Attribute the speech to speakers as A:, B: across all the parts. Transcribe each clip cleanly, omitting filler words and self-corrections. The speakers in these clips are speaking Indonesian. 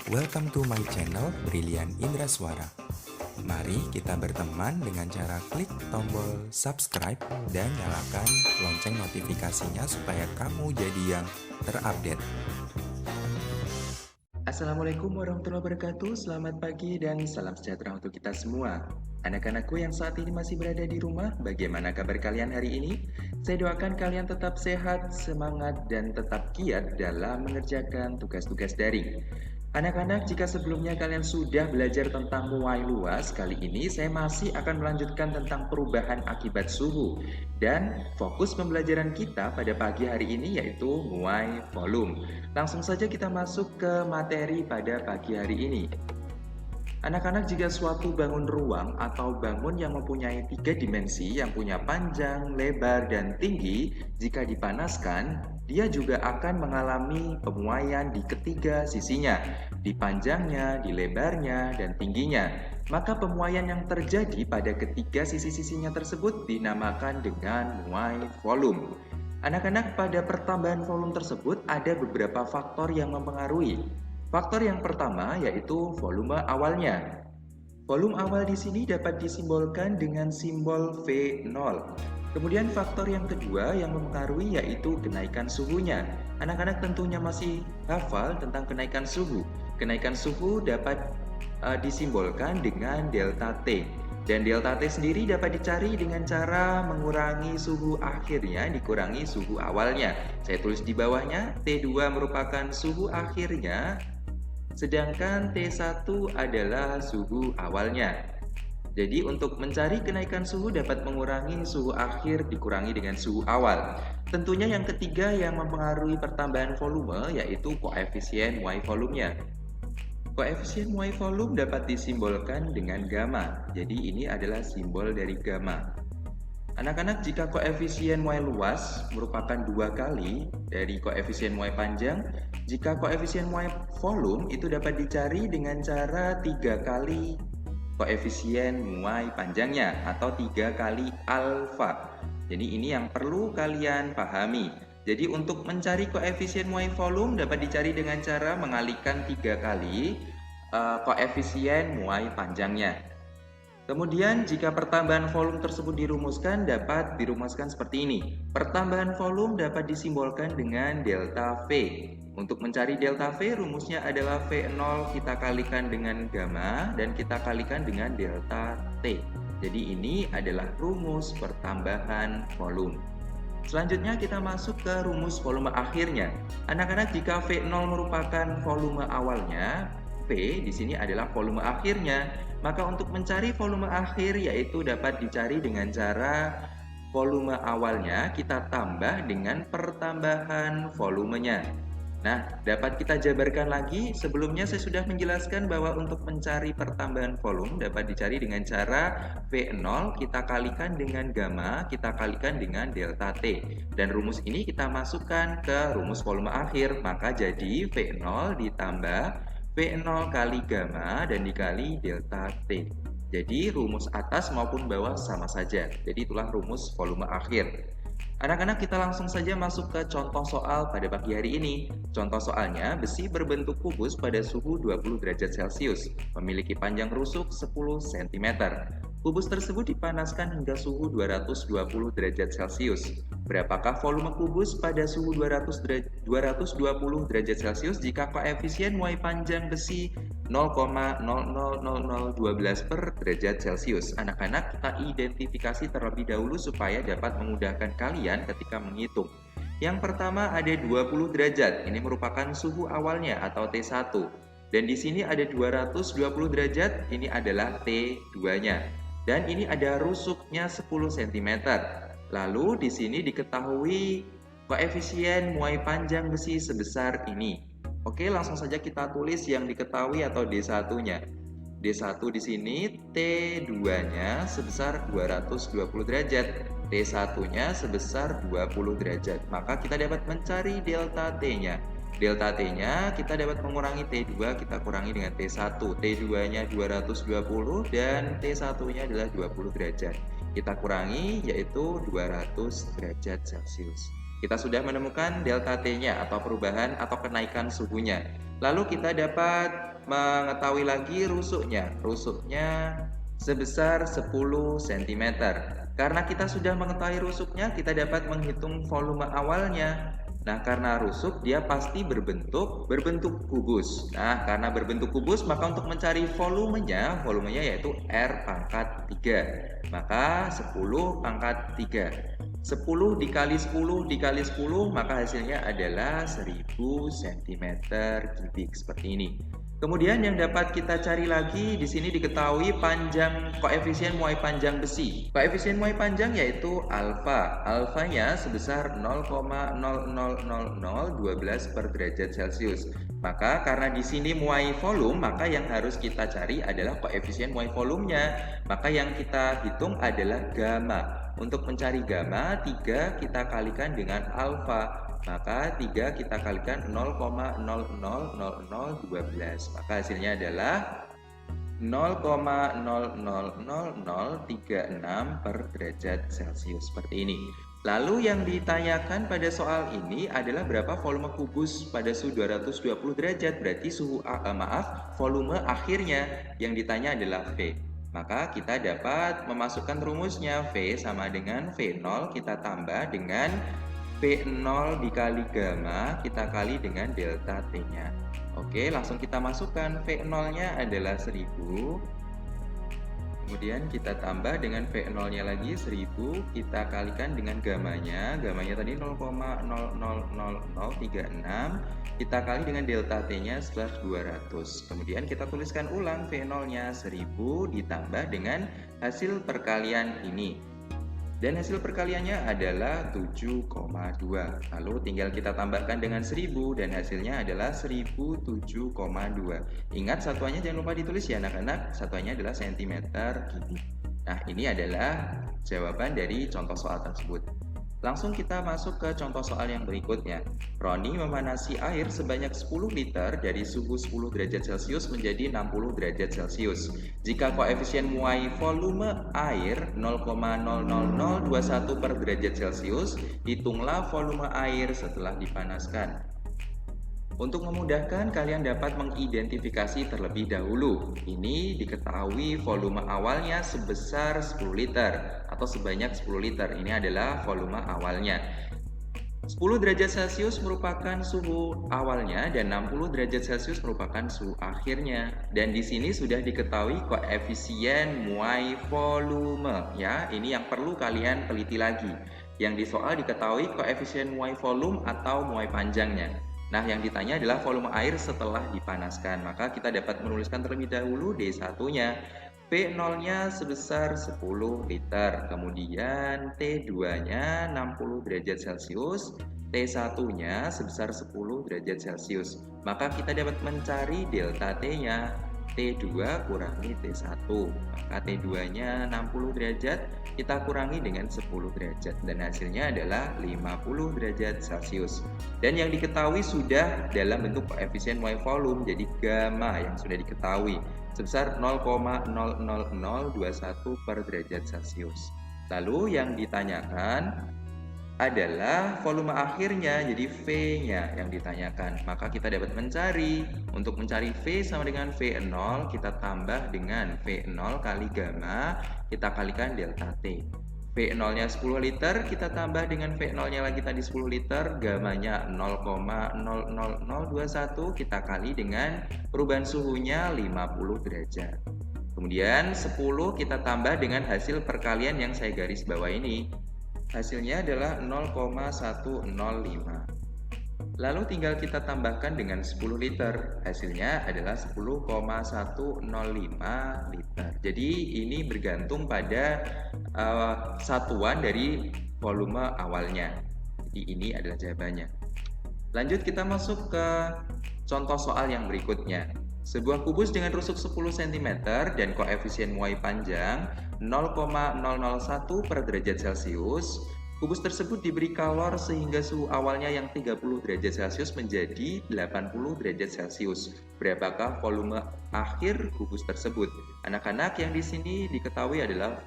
A: Welcome to my channel Brilian Indra Suara. Mari kita berteman dengan cara klik tombol subscribe dan nyalakan lonceng notifikasinya supaya kamu jadi yang terupdate.
B: Assalamualaikum warahmatullahi wabarakatuh, selamat pagi dan salam sejahtera untuk kita semua. Anak-anakku yang saat ini masih berada di rumah, bagaimana kabar kalian hari ini? Saya doakan kalian tetap sehat, semangat, dan tetap giat dalam mengerjakan tugas-tugas daring. Anak-anak, jika sebelumnya kalian sudah belajar tentang muai luas, kali ini saya masih akan melanjutkan tentang perubahan akibat suhu. Dan fokus pembelajaran kita pada pagi hari ini yaitu muai volume. Langsung saja kita masuk ke materi pada pagi hari ini. Anak-anak, jika suatu bangun ruang atau bangun yang mempunyai 3 dimensi yang punya panjang, lebar, dan tinggi, jika dipanaskan, dia juga akan mengalami pemuaian di ketiga sisinya, di panjangnya, di lebarnya, dan tingginya. Maka pemuaian yang terjadi pada ketiga sisi-sisinya tersebut dinamakan dengan muai volume. Anak-anak, pada pertambahan volume tersebut ada beberapa faktor yang mempengaruhi. Faktor yang pertama yaitu volume awalnya. Volume awal di sini dapat disimbolkan dengan simbol V0. Kemudian faktor yang kedua yang mempengaruhi yaitu kenaikan suhunya. Anak-anak tentunya masih hafal tentang kenaikan suhu. Kenaikan suhu dapat disimbolkan dengan delta T. Dan delta T sendiri dapat dicari dengan cara mengurangi suhu akhirnya dikurangi suhu awalnya. Saya tulis di bawahnya, T2 merupakan suhu akhirnya, sedangkan T1 adalah suhu awalnya. Jadi untuk mencari kenaikan suhu dapat mengurangi suhu akhir dikurangi dengan suhu awal. Tentunya yang ketiga yang mempengaruhi pertambahan volume yaitu koefisien muai volumenya. Koefisien muai volume dapat disimbolkan dengan gamma. Jadi ini adalah simbol dari gamma. Anak-anak, jika koefisien muai luas merupakan 2 kali dari koefisien muai panjang, jika koefisien muai volume itu dapat dicari dengan cara 3 kali koefisien muai panjangnya atau 3 kali alfa. Jadi ini yang perlu kalian pahami. Jadi untuk mencari koefisien muai volume dapat dicari dengan cara mengalihkan 3 kali koefisien muai panjangnya. Kemudian jika pertambahan volume tersebut dirumuskan dapat dirumuskan seperti ini. Pertambahan volume dapat disimbolkan dengan delta V. Untuk mencari delta V rumusnya adalah V0 kita kalikan dengan gamma dan kita kalikan dengan delta T. Jadi ini adalah rumus pertambahan volume. Selanjutnya kita masuk ke rumus volume akhirnya. Anak-anak, jika V0 merupakan volume awalnya, V di sini adalah volume akhirnya. Maka untuk mencari volume akhir yaitu dapat dicari dengan cara volume awalnya kita tambah dengan pertambahan volumenya. Nah, dapat kita jabarkan lagi. Sebelumnya saya sudah menjelaskan bahwa untuk mencari pertambahan volume dapat dicari dengan cara V0 kita kalikan dengan gamma, kita kalikan dengan delta T. Dan rumus ini kita masukkan ke rumus volume akhir. Maka jadi V0 ditambah V0 kali gamma dan dikali delta T. Jadi rumus atas maupun bawah sama saja. Jadi itulah rumus volume akhir. Anak-anak, kita langsung saja masuk ke contoh soal pada pagi hari ini. Contoh soalnya, besi berbentuk kubus pada suhu 20 derajat Celcius, memiliki panjang rusuk 10 cm. Kubus tersebut dipanaskan hingga suhu 220 derajat Celcius. Berapakah volume kubus pada suhu 220 derajat Celcius jika koefisien muai panjang besi 0,000012 per derajat Celcius? Anak-anak, kita identifikasi terlebih dahulu supaya dapat memudahkan kalian ketika menghitung. Yang pertama ada 20 derajat, ini merupakan suhu awalnya atau T1. Dan di sini ada 220 derajat, ini adalah T2-nya. Dan ini ada rusuknya 10 cm. Lalu di sini diketahui koefisien muai panjang besi sebesar ini. Oke, langsung saja kita tulis yang diketahui atau D1-nya. D1 di sini T2-nya sebesar 220 derajat, T1-nya sebesar 20 derajat. Maka kita dapat mencari delta T-nya. Delta T-nya kita dapat mengurangi T2, kita kurangi dengan T1. T2-nya 220 dan T1-nya adalah 20 derajat. Kita kurangi yaitu 200 derajat Celcius. Kita sudah menemukan delta T-nya atau perubahan atau kenaikan suhunya. Lalu kita dapat mengetahui lagi rusuknya. Rusuknya sebesar 10 cm. Karena kita sudah mengetahui rusuknya, kita dapat menghitung volume awalnya. Nah, karena rusuk dia pasti berbentuk kubus. Nah, karena berbentuk kubus, maka untuk mencari volumenya yaitu R pangkat 3. Maka 10 pangkat 3. 10 dikali 10 dikali 10, maka hasilnya adalah 1000 cm3 seperti ini. Kemudian yang dapat kita cari lagi di sini diketahui panjang koefisien muai panjang besi. Koefisien muai panjang yaitu alfa. Alfanya sebesar 0,00012 per derajat Celcius. Maka karena di sini muai volume, maka yang harus kita cari adalah koefisien muai volumenya. Maka yang kita hitung adalah gamma. Untuk mencari gamma, 3 kita kalikan dengan alfa. Maka 3 kita kalikan 0,000012. Maka hasilnya adalah 0,000036 per derajat Celcius seperti ini. Lalu yang ditanyakan pada soal ini adalah berapa volume kubus pada suhu 220 derajat. Berarti volume akhirnya yang ditanya adalah V. Maka kita dapat memasukkan rumusnya. V sama dengan V0 kita tambah dengan V0 dikali gamma kita kali dengan delta T-nya. Oke, langsung kita masukkan. V0-nya adalah 1000. Kemudian kita tambah dengan V0-nya lagi 1000, kita kalikan dengan gamanya. Gamanya tadi 0,00036, kita kali dengan delta T-nya sebesar 200. Kemudian kita tuliskan ulang V0-nya 1000 ditambah dengan hasil perkalian ini. Dan hasil perkaliannya adalah 7,2. Lalu tinggal kita tambahkan dengan 1000 dan hasilnya adalah 1007,2. Ingat satuannya jangan lupa ditulis ya anak-anak. Satuannya adalah cm3. Nah, ini adalah jawaban dari contoh soal tersebut. Langsung kita masuk ke contoh soal yang berikutnya. Roni memanasi air sebanyak 10 liter dari suhu 10 derajat Celcius menjadi 60 derajat Celcius. Jika koefisien muai volume air 0,00021 per derajat Celcius, hitunglah volume air setelah dipanaskan. Untuk memudahkan, kalian dapat mengidentifikasi terlebih dahulu. Ini diketahui volume awalnya sebesar 10 liter atau sebanyak 10 liter. Ini adalah volume awalnya. 10 derajat Celcius merupakan suhu awalnya dan 60 derajat Celcius merupakan suhu akhirnya. Dan di sini sudah diketahui koefisien muai volume ya. Ini yang perlu kalian teliti lagi. Yang di soal diketahui koefisien muai volume atau muai panjangnya. Nah, yang ditanya adalah volume air setelah dipanaskan. Maka kita dapat menuliskan terlebih dahulu D1-nya. V0-nya sebesar 10 liter. Kemudian T2-nya 60 derajat Celcius. T1-nya sebesar 10 derajat Celcius. Maka kita dapat mencari delta T-nya. T2 kurangi T1. Maka T2-nya 60 derajat, kita kurangi dengan 10 derajat. Dan hasilnya adalah 50 derajat Celcius. Dan yang diketahui sudah dalam bentuk koefisien muai volume, jadi gamma yang sudah diketahui, sebesar 0,00021 per derajat Celcius. Lalu yang ditanyakan adalah volume akhirnya, jadi V-nya yang ditanyakan. Maka kita dapat mencari, untuk mencari V sama dengan V0, kita tambah dengan V0 kali gamma, kita kalikan delta T. V0-nya 10 liter, kita tambah dengan V0-nya lagi tadi 10 liter, gamanya 0,00021, kita kali dengan perubahan suhunya 50 derajat. Kemudian 10 kita tambah dengan hasil perkalian yang saya garis bawah ini. Hasilnya adalah 0,105. Lalu tinggal kita tambahkan dengan 10 liter. Hasilnya adalah 10,105 liter. Jadi ini bergantung pada satuan dari volume awalnya. Jadi ini adalah jawabannya. Lanjut kita masuk ke contoh soal yang berikutnya. Sebuah kubus dengan rusuk 10 cm dan koefisien muai panjang 0,001 per derajat Celcius. Kubus tersebut diberi kalor sehingga suhu awalnya yang 30 derajat Celcius menjadi 80 derajat Celcius. Berapakah volume akhir kubus tersebut? Anak-anak, yang di sini diketahui adalah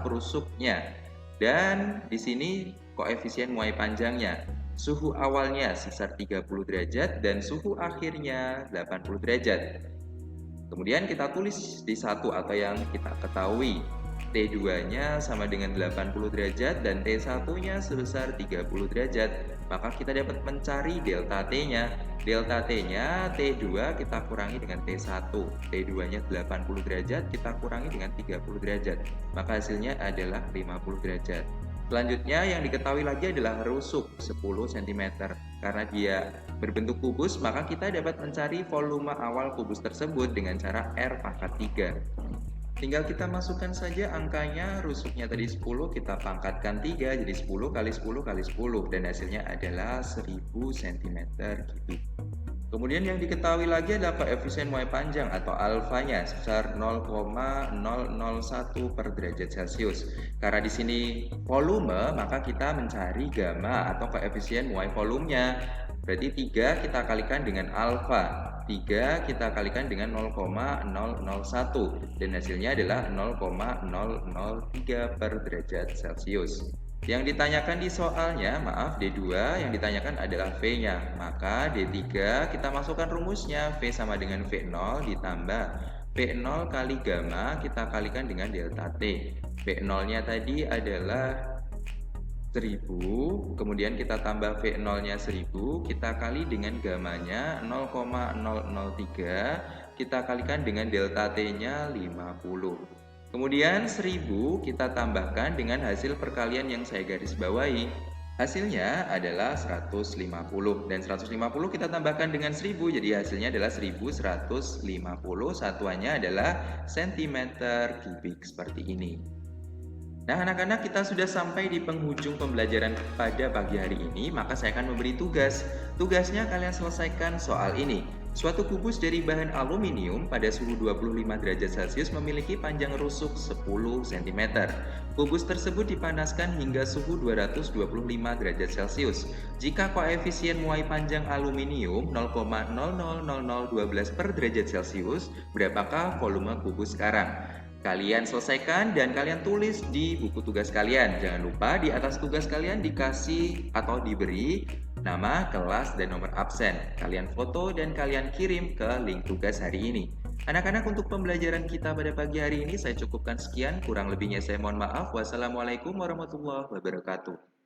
B: rusuknya. Dan di sini koefisien muai panjangnya. Suhu awalnya sebesar 30 derajat dan suhu akhirnya 80 derajat. Kemudian kita tulis di 1 atau yang kita ketahui. T2-nya sama dengan 80 derajat dan T1-nya sebesar 30 derajat. Maka kita dapat mencari delta T-nya. Delta T-nya T2 kita kurangi dengan T1. T2-nya 80 derajat kita kurangi dengan 30 derajat. Maka hasilnya adalah 50 derajat. Selanjutnya yang diketahui lagi adalah rusuk 10 cm. Karena dia berbentuk kubus, maka kita dapat mencari volume awal kubus tersebut dengan cara R pangkat 3. Tinggal kita masukkan saja angkanya, rusuknya tadi 10, kita pangkatkan 3, jadi 10 kali 10 kali 10, dan hasilnya adalah 1000 cm kubik. Kemudian yang diketahui lagi adalah koefisien Y panjang atau alfanya sebesar 0,001 per derajat Celcius. Karena di sini volume, maka kita mencari gamma atau koefisien Y volumenya. Berarti 3 kita kalikan dengan alfa. 3 kita kalikan dengan 0,001 dan hasilnya adalah 0,003 per derajat Celcius. Yang ditanyakan di soalnya, maaf D2, yang ditanyakan adalah V-nya. Maka D3 kita masukkan rumusnya, V sama dengan V0 ditambah V0 kali gamma kita kalikan dengan delta T. V0-nya tadi adalah 1000, kemudian kita tambah V0-nya 1000, kita kali dengan gamanya 0,003, kita kalikan dengan delta T-nya 50. Kemudian 1000 kita tambahkan dengan hasil perkalian yang saya garis bawahi. Hasilnya adalah 150 dan 150 kita tambahkan dengan 1000, jadi hasilnya adalah 1150, satuannya adalah cm3 seperti ini. Nah anak-anak, kita sudah sampai di penghujung pembelajaran pada pagi hari ini, maka saya akan memberi tugas. Tugasnya kalian selesaikan soal ini. Suatu kubus dari bahan aluminium pada suhu 25 derajat Celcius memiliki panjang rusuk 10 cm. Kubus tersebut dipanaskan hingga suhu 225 derajat Celcius. Jika koefisien Y panjang aluminium 0,000012 per derajat Celcius, berapakah volume kubus sekarang? Kalian selesaikan dan kalian tulis di buku tugas kalian. Jangan lupa di atas tugas kalian dikasih atau diberi nama, kelas, dan nomor absen. Kalian foto dan kalian kirim ke link tugas hari ini. Anak-anak, untuk pembelajaran kita pada pagi hari ini saya cukupkan sekian. Kurang lebihnya saya mohon maaf. Wassalamualaikum warahmatullahi wabarakatuh.